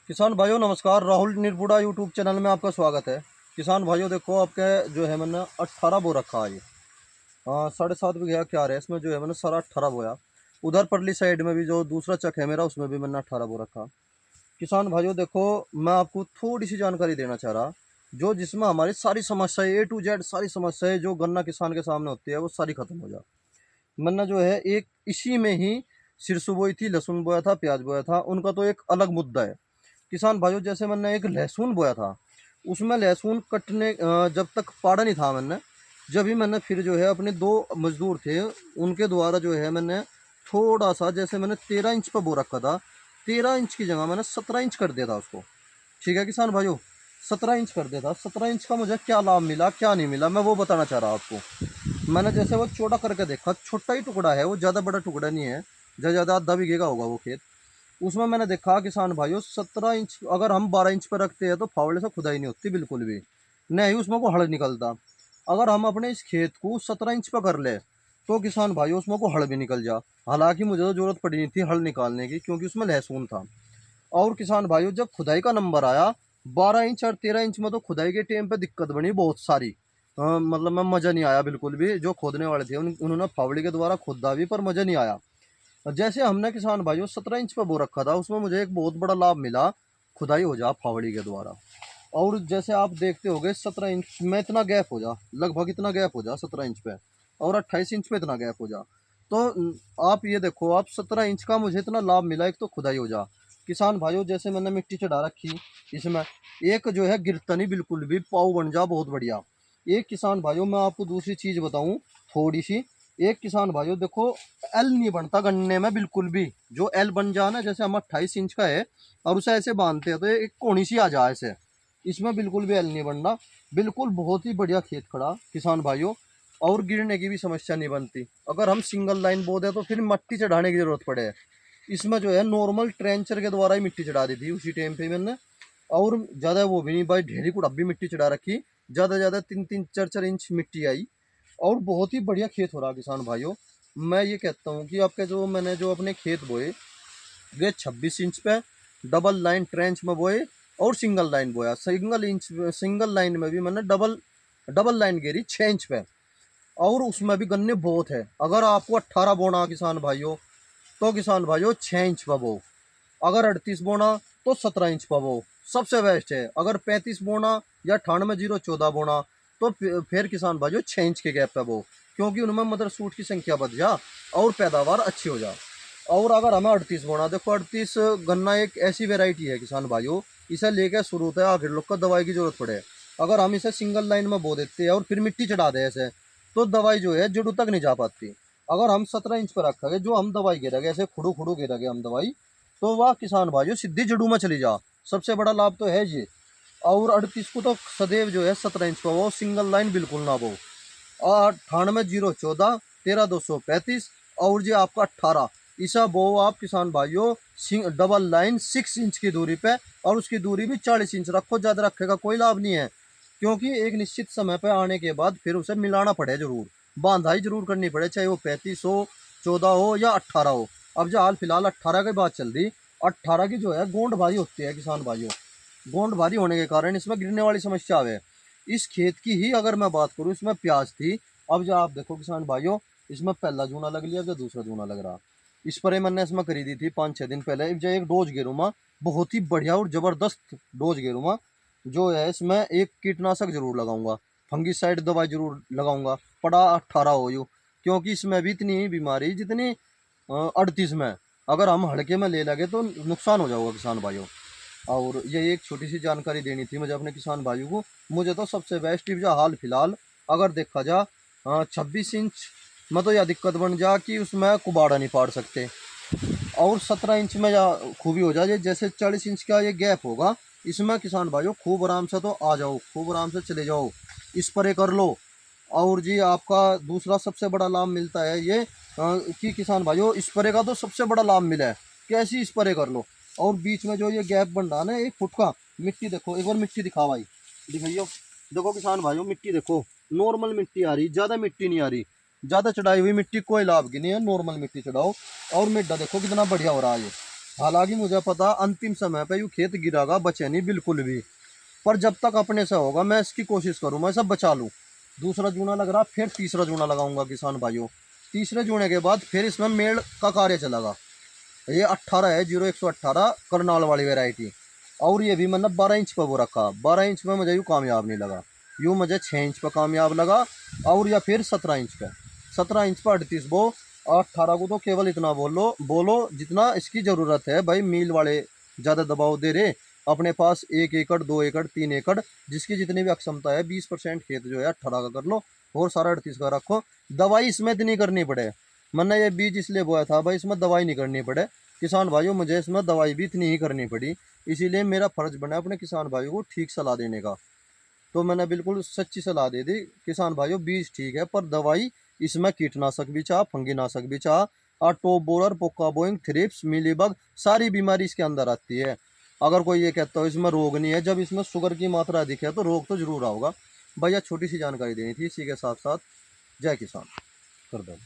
किसान भाइयों नमस्कार। राहुल निर्बुड़ा यूट्यूब चैनल में आपका स्वागत है। किसान भाइयों देखो, आपके जो है मैंने 18 बो रखा है ये। हाँ, 7.5 बीघा क्या है इसमें जो है मैंने सारा 18 बोया। उधर परली साइड में भी जो दूसरा चक है मेरा, उसमें भी मैंने 18 बो रखा। किसान भाइयों देखो, मैं आपको थोड़ी सी जानकारी देना चाह रहा, जो जिसमें हमारी सारी समस्याएं A to Z सारी समस्याएं जो गन्ना किसान के सामने होती है वो सारी खत्म हो जाए। मैंने जो है एक इसी में ही सिरसों बोई थी, लहसुन बोया था, प्याज बोया था, उनका तो एक अलग मुद्दा है। किसान भाइयों जैसे मैंने एक लहसुन बोया था, उसमें लहसुन कटने जब तक पाड़ा नहीं था मैंने, जब ही मैंने फिर जो है अपने दो मजदूर थे उनके द्वारा जो है मैंने थोड़ा सा, जैसे मैंने 13 इंच पर बो रखा था, 13 इंच की जगह मैंने 17 इंच कर दिया था उसको। ठीक है किसान भाइयों, 17 इंच कर दिया था। 17 इंच का मुझे क्या लाभ मिला क्या नहीं मिला मैं वो बताना चाह रहा आपको। मैंने जैसे वो चौड़ा करके देखा, छोटा ही टुकड़ा है वो, ज़्यादा बड़ा टुकड़ा नहीं है, ज़्यादा आधा बीघे का होगा वो खेत। उसमें मैंने देखा किसान भाइयों, 17 इंच अगर हम 12 इंच पर रखते हैं तो फावड़े से खुदाई नहीं होती बिल्कुल भी, नहीं उसमें को हड़ निकलता। अगर हम अपने इस खेत को 17 इंच पर कर ले तो किसान भाइयों उसमें को हड़ भी निकल जा। हालांकि मुझे तो जरूरत पड़ी नहीं थी हल निकालने की, क्योंकि उसमें लहसुन था। और किसान भाइयों जब खुदाई का नंबर आया 12 इंच और 13 इंच में, तो खुदाई के टाइम पे दिक्कत बनी बहुत सारी। मतलब मैं मज़ा नहीं आया बिल्कुल भी। जो खोदने वाले थे उन्होंने फावड़ी के द्वारा खोदा भी, पर मज़ा नहीं आया। जैसे हमने किसान भाइयों 17 इंच पर बो रखा था, उसमें मुझे एक बहुत बड़ा लाभ मिला, खुदाई हो जा फावड़ी के द्वारा। और जैसे आप देखते होगे 17 इंच में इतना गैप हो जा, लगभग इतना गैप हो जा 17 इंच पे, और 28 इंच पे इतना गैप हो जा। तो आप ये देखो, आप 17 इंच का मुझे इतना लाभ मिला, एक तो खुदाई हो जा। किसान भाइयों जैसे मैंने मिट्टी चढ़ा रखी, इसमें एक जो है गिरता नहीं बिल्कुल भी, पाव बन जा बहुत बढ़िया। एक किसान भाइयों मैं आपको दूसरी चीज़ बताऊं थोड़ी सी। एक किसान भाइयों देखो, एल नहीं बनता गन्ने में बिल्कुल भी। जो एल बन जाए ना, जैसे हम 28 इंच का है और उसे ऐसे बांधते हैं तो एक कोनी सी आ जाए ऐसे, इसमें बिल्कुल भी एल नहीं बनना। बिल्कुल बहुत ही बढ़िया खेत खड़ा किसान भाइयों, और गिरने की भी समस्या नहीं बनती। अगर हम सिंगल लाइन बो दें तो फिर मिट्टी चढ़ाने की जरूरत पड़े। इसमें जो है नॉर्मल ट्रेंचर के द्वारा ही मिट्टी चढ़ा दी थी उसी टाइम पे मैंने। और ज़्यादा वो भी नहीं भाई, ढेरी कुड़ब्बी मिट्टी चढ़ा रखी, ज़्यादा ज़्यादा 3-3 4-4 इंच मिट्टी आई। और बहुत ही बढ़िया खेत हो रहा किसान भाइयों। मैं ये कहता हूँ कि आपके जो मैंने जो अपने खेत बोए, वे 26 इंच पे डबल लाइन ट्रेंच में बोए, और सिंगल लाइन बोया। सिंगल लाइन में भी मैंने डबल डबल लाइन घेरी 6 इंच पे। और उसमें भी गन्ने बहुत है। अगर आपको 18 बोना किसान भाइयों, तो किसान भाइयों 6 इंच पर बो। अगर 38 बोना तो 17 इंच पर बो, सबसे बेस्ट है। अगर 35 बोना या 98-0-14 बोना तो फिर किसान भाइयों 6 इंच के गैप पे बो, क्योंकि उनमें मदर सूट की संख्या बढ़ जा और पैदावार अच्छी हो जा। और अगर हमें 38 बोना, देखो 38 गन्ना एक ऐसी वेराइटी है किसान भाइयों, इसे लेकर शुरू होता है आखिर लोग को दवाई की जरूरत पड़े। अगर हम इसे सिंगल लाइन में बो देते हैं और फिर मिट्टी चढ़ा दे ऐसे, तो दवाई जो है जड़ों तक नहीं जा पाती। अगर हम 17 इंच पर रखेंगे, जो हम दवाई गिरेंगे ऐसे खुड़ू खुड़ू गिरेंगे हम दवाई, तो वह किसान भाइयों सीधी जड़ों में चली जा। सबसे बड़ा लाभ तो है ये। और 38 को तो सदैव जो है 17 इंच पर वो सिंगल लाइन बिल्कुल ना बो। और 98-0-14, 13-235, और जी आपका 18, ईसा बो आप किसान भाइयों डबल लाइन 6 इंच की दूरी पे। और उसकी दूरी भी 40 इंच रखो, ज़्यादा रखेगा कोई लाभ नहीं है, क्योंकि एक निश्चित समय पर आने के बाद फिर उसे मिलाना पड़े जरूर, बांधाई जरूर करनी पड़े, चाहे वो 35 हो, 14 हो या 18 हो। अब जो हाल फिलहाल 18 की बात चल रही, 18 की जो है गोंड भारी होती है किसान भाइयों। गोंड भारी होने के कारण इसमें गिरने वाली समस्या आवे। इस खेत की ही अगर मैं बात करूँ, इसमें प्याज थी। अब जो आप देखो किसान भाइयों, इसमें पहला जूना लग लिया, जो दूसरा जूना लग रहा। स्प्रे मैंने इसमें खरीदी थी 5-6 दिन पहले। जो एक डोज गेरूँगा, बहुत ही बढ़िया और ज़बरदस्त डोज गेरूँगा। जो है इसमें एक कीटनाशक जरूर लगाऊंगा, फंगीसाइड दवाई जरूर लगाऊंगा, पड़ा 18 हो यू, क्योंकि इसमें भी इतनी ही बीमारी जितनी 38 में। अगर हम हड़के में ले लगे तो नुकसान हो जाएगा किसान भाइयों। और ये एक छोटी सी जानकारी देनी थी मुझे अपने किसान भाइयों को। मुझे तो सबसे बेस्ट टिप जो हाल फिलहाल अगर देखा जा, 26 इंच में तो यह दिक्कत बन जा कि उसमें कुबाड़ा नहीं पाड़ सकते। और 17 इंच में या खूबी हो जाए, जैसे 40 इंच का ये गैप होगा, इसमें किसान भाइयों खूब आराम से तो आ जाओ, खूब आराम से चले जाओ, स्प्रे कर लो। और जी आपका दूसरा सबसे बड़ा लाभ मिलता है ये, कि किसान भाइयों स्प्रे का तो सबसे बड़ा लाभ मिला है, कैसी स्प्रे कर लो। और बीच में जो ये गैप बन रहा है ना 1 फुट का, मिट्टी देखो, एक बार मिट्टी दिखा भाई, दिखाइयो। देखो किसान भाइयों मिट्टी देखो, नॉर्मल मिट्टी आ रही, ज़्यादा मिट्टी नहीं आ रही। ज़्यादा चढ़ाई हुई मिट्टी कोई लाभ की नहीं है, नॉर्मल मिट्टी चढ़ाओ। और मिड्डा देखो कितना बढ़िया हो रहा है ये। हालांकि मुझे पता अंतिम समय पे यू खेत गिरागा, बचे नहीं बिल्कुल भी। पर जब तक अपने से होगा मैं इसकी कोशिश करूँ, मैं सब बचा लूँ। दूसरा जूना लग रहा, फिर तीसरा जूना लगाऊंगा किसान भाइयों। तीसरे जूने के बाद फिर इसमें मेड़ का कार्य चलेगा। ये 18 है, 0118 करनाल वाली वेराइटी। और ये भी मतलब 12 इंच पर वो रखा। 12 इंच में मुझे यूँ कामयाब नहीं लगा, यूँ मुझे 6 इंच पर कामयाब लगा। और या फिर 17 इंच पे, 17 इंच पर 38 बो। 18 को तो केवल इतना बोलो जितना इसकी ज़रूरत है भाई। मील वाले ज़्यादा दबाव दे रहे, अपने पास 1 एकड़ 2 एकड़ 3 एकड़ जिसकी जितनी भी अक्षमता है, 20% खेत जो है 18 का कर लो और सारा 38 का रखो। दवाई इसमें इतनी करनी पड़े, मैंने ये बीज इसलिए बोया था भाई इसमें दवाई नहीं करनी पड़े। किसान भाइयों मुझे इसमें दवाई भी इतनी ही करनी पड़ी, इसीलिए मेरा फर्ज बना अपने किसान भाइयों को ठीक सलाह देने का। तो मैंने बिल्कुल सच्ची सलाह दे दी किसान भाइयों, बीज ठीक है पर दवाई इसमें कीटनाशक भी चाह, फंगीनाशक भी चाह। और टॉप बोरर, पोका बोइंग, थ्रिप्स, मिलीबग सारी बीमारी इसके अंदर आती है। अगर कोई ये कहता हो इसमें रोग नहीं है, जब इसमें शुगर की मात्रा अधिक है तो रोग तो जरूर आओगा। भैया छोटी सी जानकारी देनी थी, इसी के साथ साथ जय किसान कर दो।